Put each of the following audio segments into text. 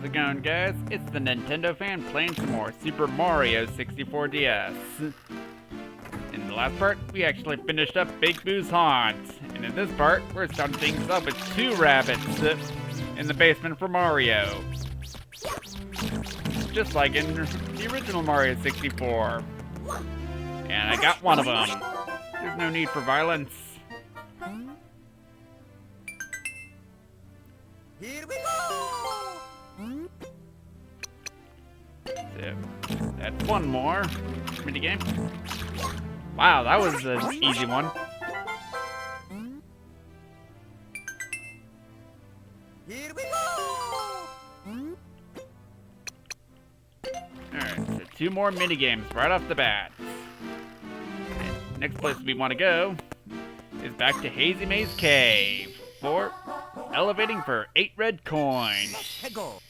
How's it going, guys? It's the Nintendo fan playing some more Super Mario 64 DS. In the last part, we actually finished up Big Boo's haunt, and in this part, we're starting things up with two rabbits in the basement for Mario. Just like in the original Mario 64. And I got one of them. There's no need for violence. Here we go! So, that's one more minigame. Wow, that was an easy one. Here we go! Alright, so two more minigames right off the bat. Okay, next place we want to go is back to Hazy Maze Cave for elevating for 8 red coins. Let's go!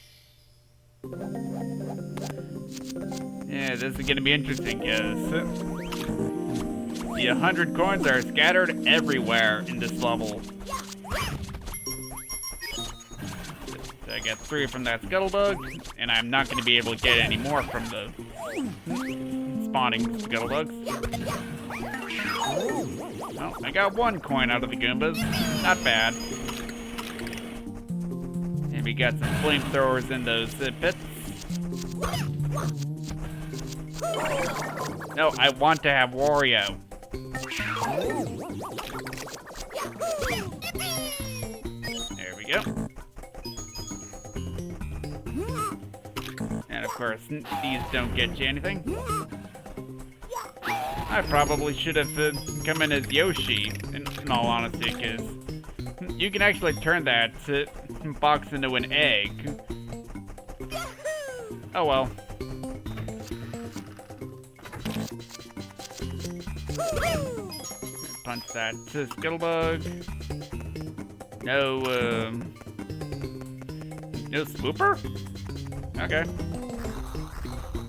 Yeah, this is gonna be interesting, because the 100 coins are scattered everywhere in this level. So I got 3 from that Scuttlebug, and I'm not gonna be able to get any more from the spawning Scuttlebugs. Well, I got 1 coin out of the Goombas. Not bad. And we got some flamethrowers in those pits. No, I want to have Wario. There we go. And of course, these don't get you anything. I probably should have come in as Yoshi, in all honesty, because you can actually turn that box into an egg. Oh well. Punch that Scuttlebug. No, no Swooper? Okay.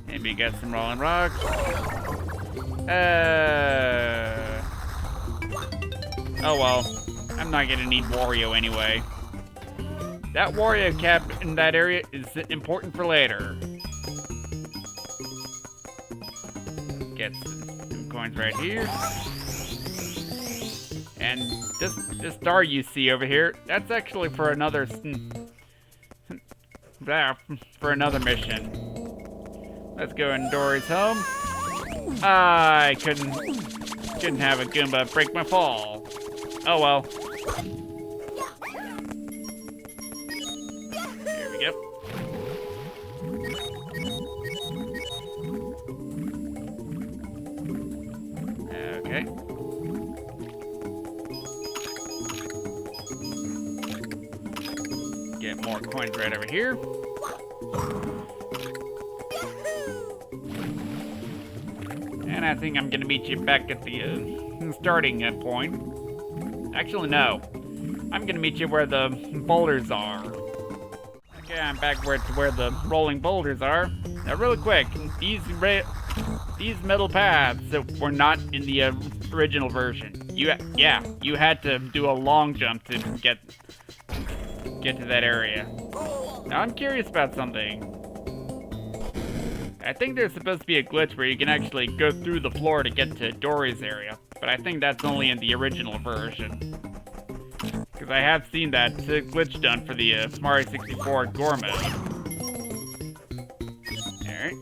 Maybe get some Rolling Rocks. Oh well. I'm not gonna need Wario anyway. That Wario cap in that area is important for later. Get some coins right here. And this star you see over here, that's actually for another for another mission. Let's go in Dory's home. I couldn't have a Goomba break my fall. Oh well. Here we go. Okay. Get more coins right over here. And I think I'm gonna meet you back at the starting point. Actually, no. I'm gonna meet you where the boulders are. Okay, I'm back to where the rolling boulders are. Now, really quick, these metal paths that were not in the original version. You had to do a long jump to get to that area. Now, I'm curious about something. I think there's supposed to be a glitch where you can actually go through the floor to get to Dory's area, but I think that's only in the original version. Because I have seen that glitch done for the Mario 64 Gore mode. Alright.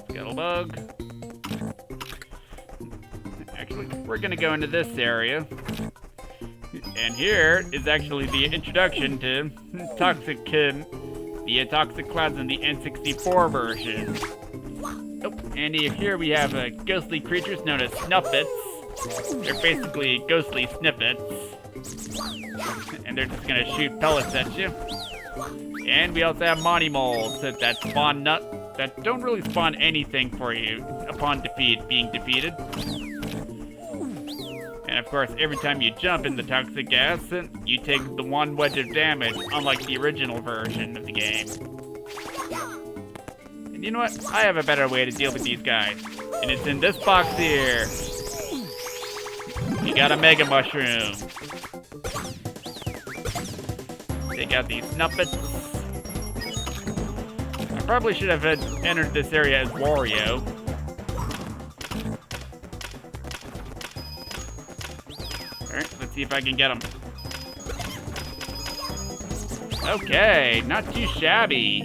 Scuttlebug. Actually, we're gonna go into this area. And here is actually the introduction to Toxic Clouds in the N64 version. Oh, and here we have ghostly creatures known as Snuppets. They're basically ghostly snippets. And they're just gonna shoot pellets at you. And we also have Monty Moles that spawn that don't really spawn anything for you upon being defeated. And of course, every time you jump in the toxic gas, you take the 1 wedge of damage, unlike the original version of the game. And you know what? I have a better way to deal with these guys. And it's in this box here. You got a Mega Mushroom. Take out these Snuppets. Probably should have entered this area as Wario. Alright, let's see if I can get him. Okay, not too shabby.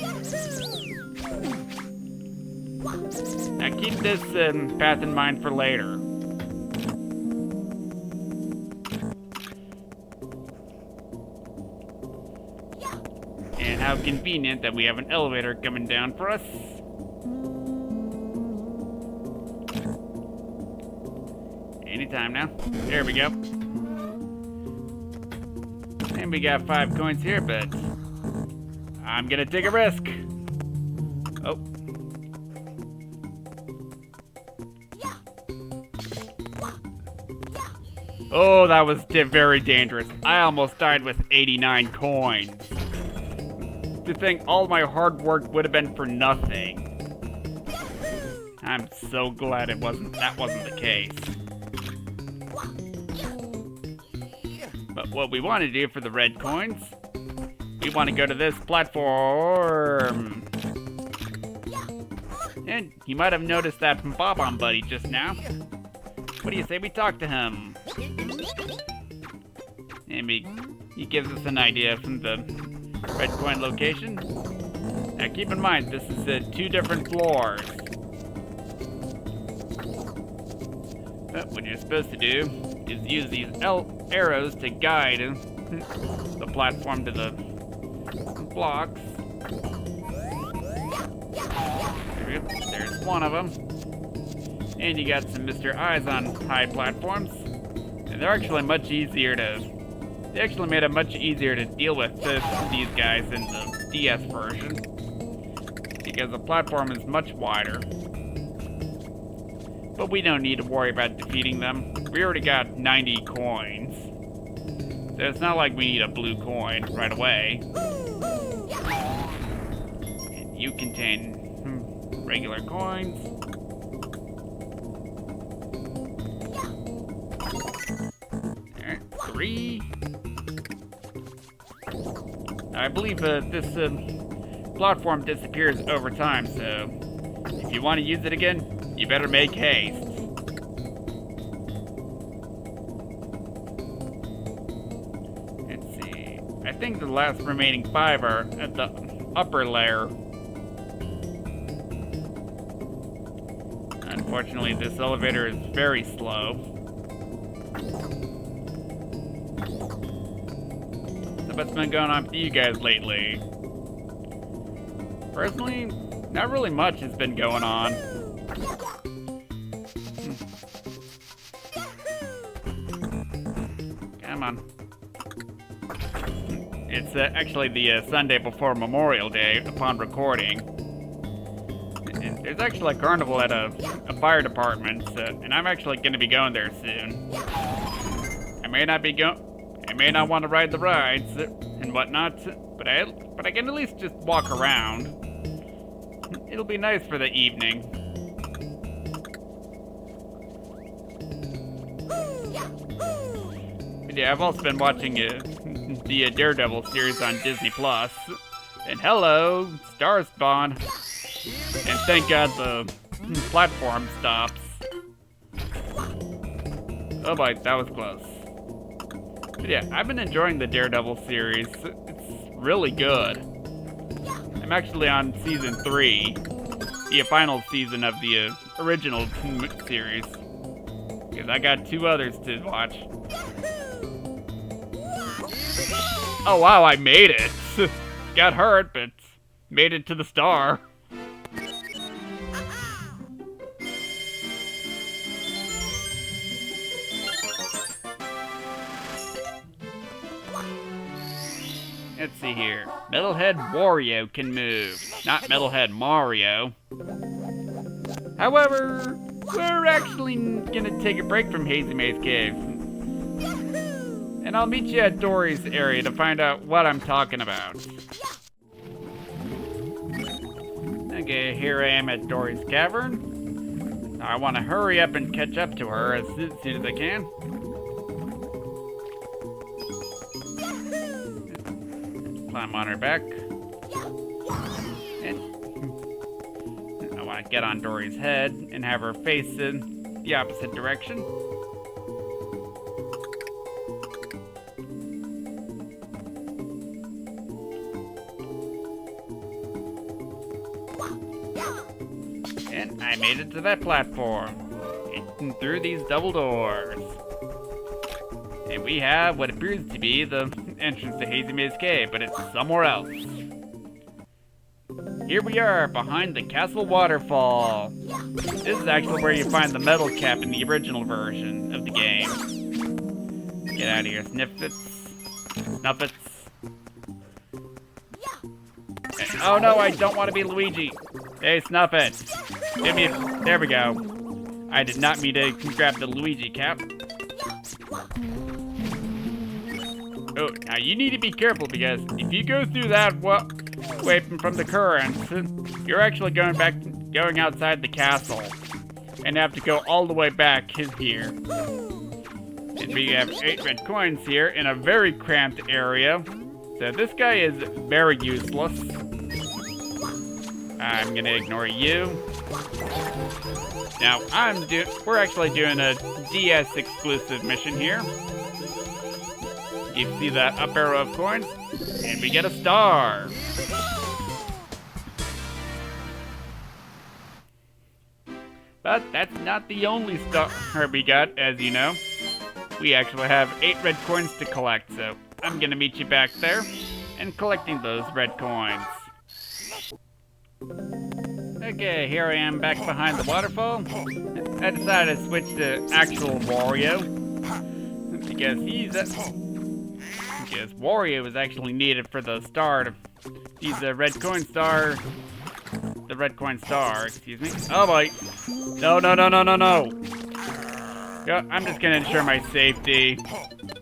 Now keep this path in mind for later. And how convenient that we have an elevator coming down for us. Anytime now. There we go. And we got 5 coins here, but I'm gonna take a risk. Oh. Oh, that was very dangerous. I almost died with 89 coins. To think all my hard work would have been for nothing. I'm so glad that wasn't the case. But what we want to do for the red coins, we want to go to this platform. And you might have noticed that Bob-omb buddy just now. What do you say we talk to him? And he gives us an idea from the red coin location. Now keep in mind, this is 2 different floors. But what you're supposed to do is use these arrows to guide the platform to the blocks. There we go. There's one of them. And you got some Mr. Eyes on high platforms. And they're actually much easier to... They actually made it much easier to deal with these guys in the DS version. Because the platform is much wider. But we don't need to worry about defeating them. We already got 90 coins. So it's not like we need a blue coin right away. And you contain regular coins. Alright, 3. I believe this platform disappears over time, so if you want to use it again, you better make haste. Let's see. I think the last remaining 5 are at the upper layer. Unfortunately, this elevator is very slow. What's been going on with you guys lately? Personally, not really much has been going on. Come on. It's actually the Sunday before Memorial Day upon recording. And there's actually a carnival at a fire department, and I'm actually going to be going there soon. I may not want to ride the rides and whatnot, but I can at least just walk around. It'll be nice for the evening. But yeah, I've also been watching the Daredevil series on Disney Plus. And hello, stars spawn. And thank God the platform stops. Oh boy, that was close. But yeah, I've been enjoying the Daredevil series. It's really good. I'm actually on season 3, the final season of the original series. Because I got 2 others to watch. Oh wow, I made it! Got hurt, but made it to the star. Let's see here. Metalhead Wario can move, not Metalhead Mario. However, we're actually gonna take a break from Hazy Maze Cave. And I'll meet you at Dory's area to find out what I'm talking about. Okay, here I am at Dory's Cavern. I want to hurry up and catch up to her as soon as I can. Climb on her back. And want to get on Dory's head and have her face in the opposite direction. And I made it to that platform. And through these double doors. And we have what appears to be the entrance to Hazy Maze Cave, but it's somewhere else. Here we are, behind the castle waterfall. This is actually where you find the metal cap in the original version of the game. Get out of here, Snuffits. Oh no, I don't want to be Luigi. Hey, Snuffit. Give me a... There we go. I did not mean to grab the Luigi cap. Oh, now you need to be careful because if you go through that way from the current, you're actually going outside the castle and have to go all the way back here. And we have 8 red coins here in a very cramped area. So this guy is very useless. I'm gonna ignore you. Now we're actually doing a DS exclusive mission here. You see that up arrow of coins, and we get a star. But that's not the only star we got, as you know. We actually have 8 red coins to collect, so I'm gonna meet you back there and collecting those red coins. Okay, here I am back behind the waterfall. I decided to switch to actual Wario because because Wario is actually needed for the star. He's a red coin star. The red coin star, excuse me. Oh boy. No. Yeah, I'm just gonna ensure my safety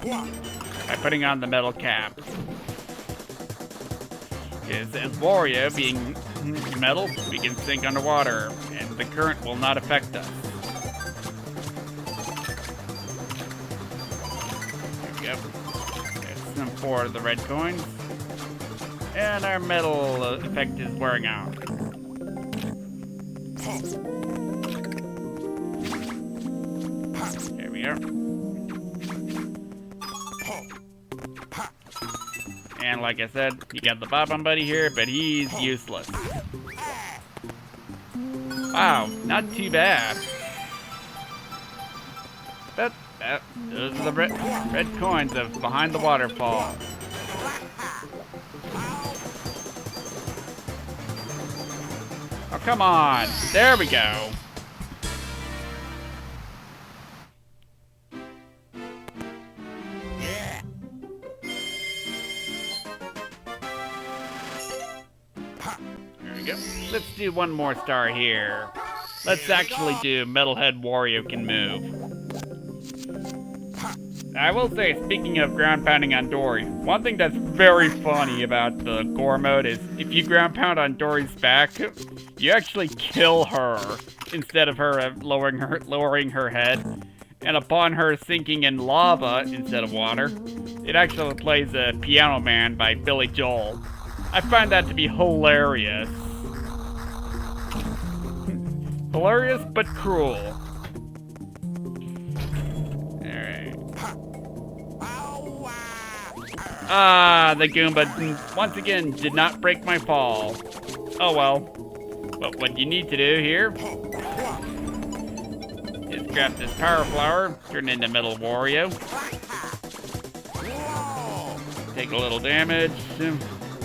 by putting on the metal cap. Because as Wario being metal, we can sink underwater, and the current will not affect us. There we go. There's some 4 of the red coins. And our metal effect is wearing out. There we are. And like I said, you got the Bob-omb Buddy here, but he's useless. Wow, not too bad. But those are the red coins of behind the waterfall. Oh, come on. There we go. There we go. Let's do one more star here. Let's actually do Metalhead Wario Can Move. I will say, speaking of ground pounding on Dory, one thing that's very funny about the Gore mode is if you ground pound on Dory's back, you actually kill her instead of her lowering her head. And upon her sinking in lava instead of water, it actually plays a Piano Man by Billy Joel. I find that to be hilarious. Hilarious but cruel. Ah, the Goomba once again did not break my fall. Oh well. But what you need to do here is grab this Power Flower, turn into Metal Wario. Take a little damage.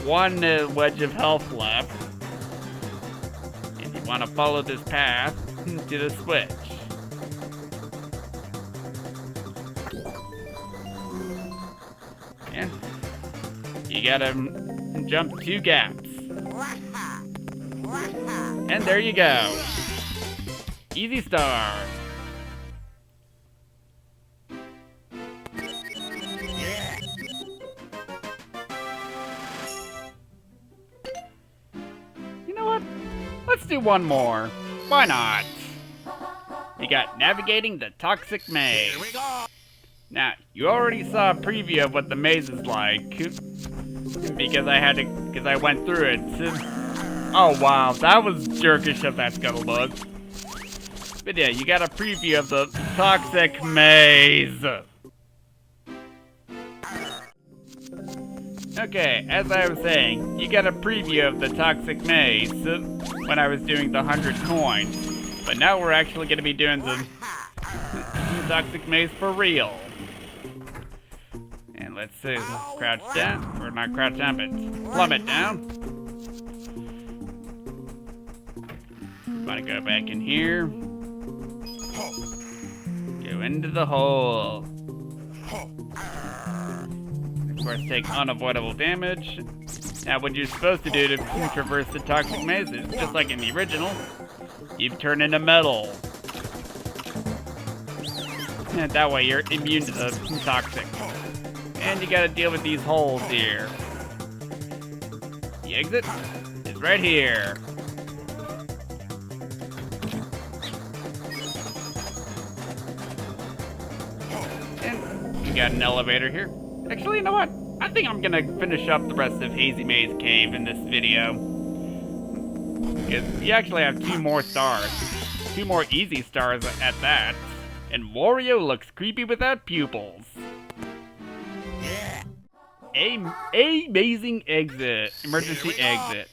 1 wedge of health left. And you want to follow this path to the switch. And you gotta jump 2 gaps. And there you go. Easy star. You know what? Let's do one more. Why not? You got Navigating the Toxic Maze. Here we go. Now, you already saw a preview of what the maze is like, because I went through it. Oh wow, that was jerkish of that Scuttlebug. But yeah, you got a preview of the Toxic Maze. Okay, as I was saying, you got a preview of the Toxic Maze when I was doing the 100 coins. But now we're actually going to be doing the Toxic Maze for real. And let's see, crouch down, or not crouch down, but plummet down. Want to go back in here. Go into the hole. Of course, take unavoidable damage. Now, what you're supposed to do to traverse the Toxic Maze is, just like in the original, you turn into metal. And that way you're immune to the toxic. And you gotta deal with these holes here. The exit is right here. And you got an elevator here. Actually, you know what? I think I'm gonna finish up the rest of Hazy Maze Cave in this video. Because you actually have 2 more stars. 2 more easy stars at that. And Wario looks creepy without pupils. Amazing exit. Emergency exit.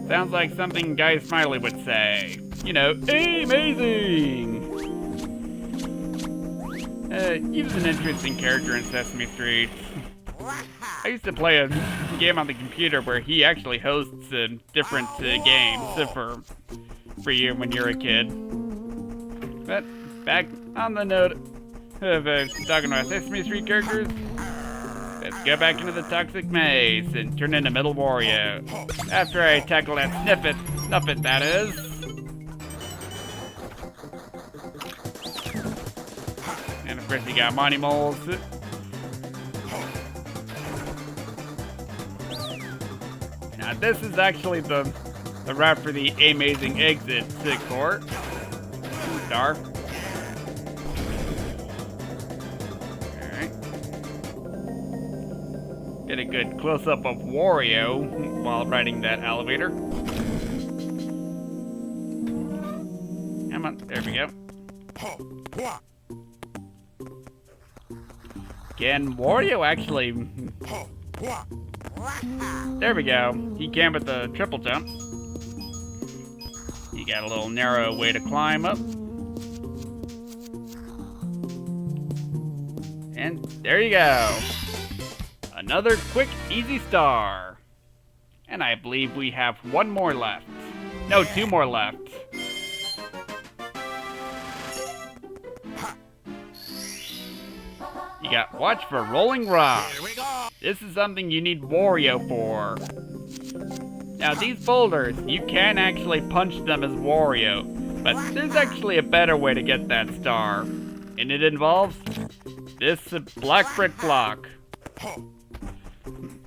Sounds like something Guy Smiley would say. You know, amazing! He was an interesting character in Sesame Street. I used to play a game on the computer where he actually hosts different games for you when you're a kid. But back on the note of talking about Sesame Street characters, let's go back into the Toxic Maze and turn into Metal Wario. After I tackle that Snuffit that is. And of course you got Monty Moles. Now this is actually the route for the amazing exit court. Star. Alright. Get a good close-up of Wario while riding that elevator. Come on, there we go. Can Wario actually... There we go. He can with the triple jump. You got a little narrow way to climb up. And there you go. Another quick, easy star. And I believe we have 1 more left. No, 2 more left. You got watch for rolling rocks. This is something you need Wario for. Now these boulders, you can actually punch them as Wario, but there's actually a better way to get that star. And it involves this black brick block.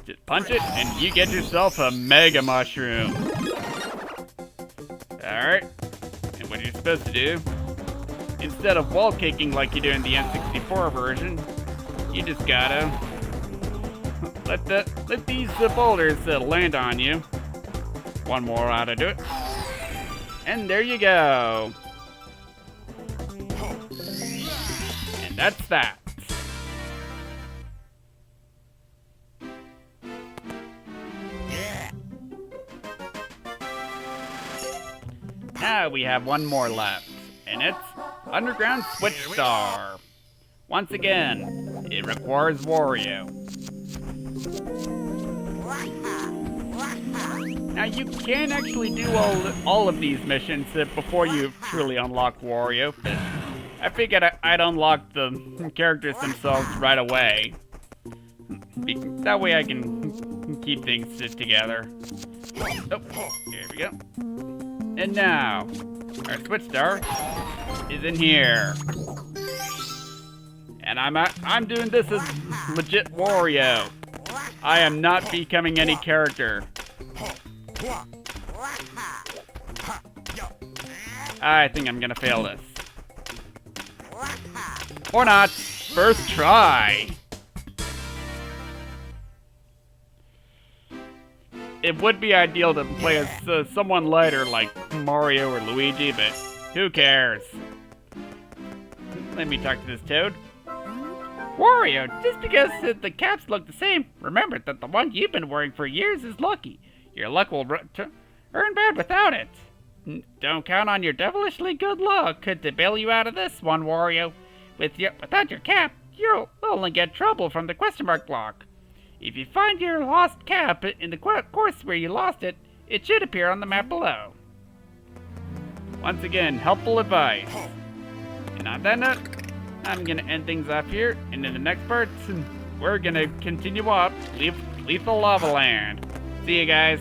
Just punch it and you get yourself a Mega Mushroom. Alright, and what you're supposed to do, instead of wall kicking like you do in the N64 version, you just gotta let these boulders land on you. 1 more how to do it. And there you go. And that's that. Now we have 1 more left, and it's Underground Switch Star. Once again, it requires Wario. Now you can actually do all of these missions before you truly unlock Wario, but I figured I'd unlock the characters themselves right away. That way I can keep things together. Oh, here we go. And now, our Switch Star is in here. And I'm doing this as legit Wario. I am not becoming any character. I think I'm gonna fail this. Or not. First try. it would be ideal to play as someone lighter like Mario or Luigi, but who cares? Let me talk to this toad. Wario, just because the caps look the same, remember that the one you've been wearing for years is lucky. Your luck will earn bad without it. Don't count on your devilishly good luck to bail you out of this one, Wario. Without your cap, you'll only get trouble from the question mark block. If you find your lost cap in the course where you lost it, it should appear on the map below. Once again, helpful advice. And on that note, I'm gonna end things off here, and in the next part, we're gonna continue up Lethal Lava Land. See you guys.